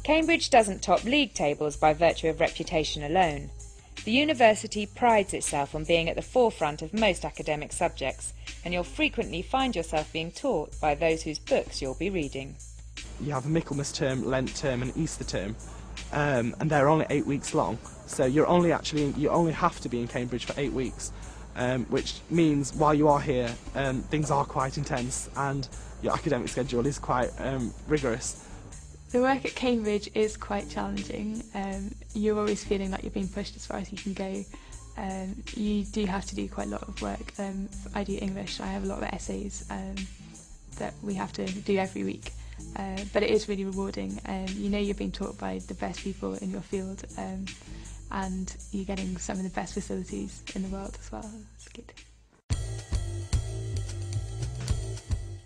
Cambridge doesn't top league tables by virtue of reputation alone. The university prides itself on being at the forefront of most academic subjects, and you'll frequently find yourself being taught by those whose books you'll be reading. You have a Michaelmas term, Lent term and Easter term, and they're only 8 weeks long, so you only have to be in Cambridge for 8 weeks, which means while you are here, things are quite intense and your academic schedule is quite rigorous. The work at Cambridge is quite challenging. You're always feeling like you're being pushed as far as you can go. You do have to do quite a lot of work. I do English, I have a lot of essays that we have to do every week. But it is really rewarding. You know you're being taught by the best people in your field, and you're getting some of the best facilities in the world as well. It's good.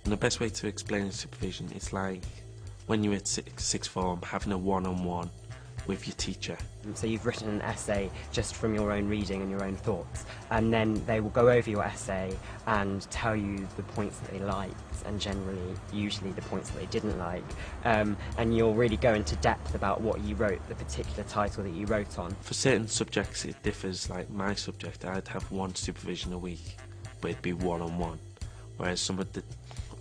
And the best way to explain supervision is like when you're at sixth form, having a one-on-one with your teacher. So you've written an essay just from your own reading and your own thoughts, and then they will go over your essay and tell you the points that they liked, and usually the points that they didn't like, and you'll really go into depth about what you wrote, the particular title that you wrote on. For certain subjects it differs, like my subject I'd have one supervision a week, but it'd be one-on-one, whereas some of the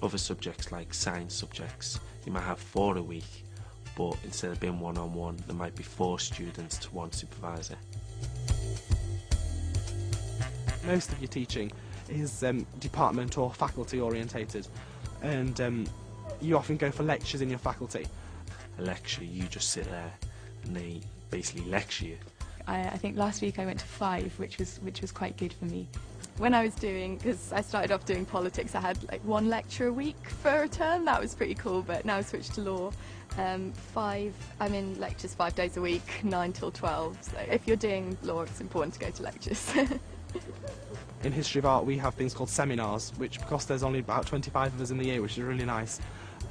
other subjects like science subjects you might have 4 a week, but instead of being one-on-one there might be 4 students to 1 supervisor. Most of your teaching is department or faculty orientated, and you often go for lectures in your faculty. A lecture, you just sit there and they basically lecture you. I think last week I went to 5, which was quite good for me. When I was because I started off doing politics, I had like 1 lecture a week for a term. That was pretty cool, but now I switched to law. I'm in lectures 5 days a week, 9 till 12, so if you're doing law it's important to go to lectures. In History of Art we have things called seminars, which because there's only about 25 of us in the year, which is really nice,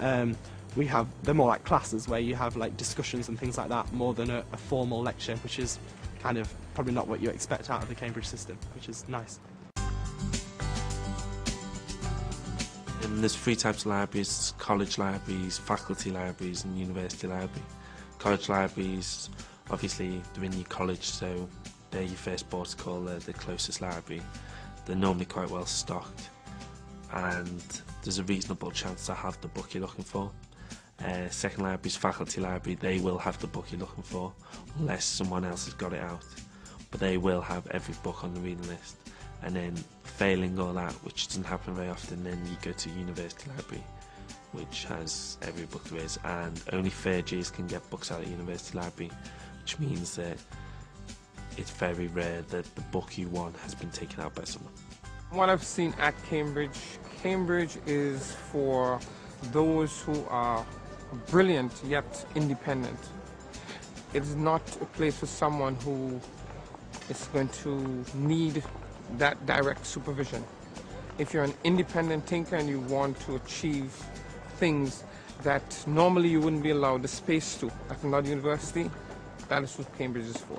they're more like classes where you have like discussions and things like that, more than a formal lecture, which is kind of probably not what you expect out of the Cambridge system, which is nice. And there's 3 types of libraries: college libraries, faculty libraries and university library. College libraries, obviously they're in your college, so they're your first port of call, they're the closest library. They're normally quite well stocked and there's a reasonable chance to have the book you're looking for. Second libraries, faculty library, they will have the book you're looking for unless someone else has got it out, but they will have every book on the reading list. And then failing all that, which doesn't happen very often, then you go to university library, which has every book there is, and only third years can get books out of university library, which means that it's very rare that the book you want has been taken out by someone. What I've seen at Cambridge, Cambridge is for those who are brilliant yet independent. It is not a place for someone who is going to need that direct supervision. If you're an independent thinker and you want to achieve things that normally you wouldn't be allowed the space to at another university, that is what Cambridge is for.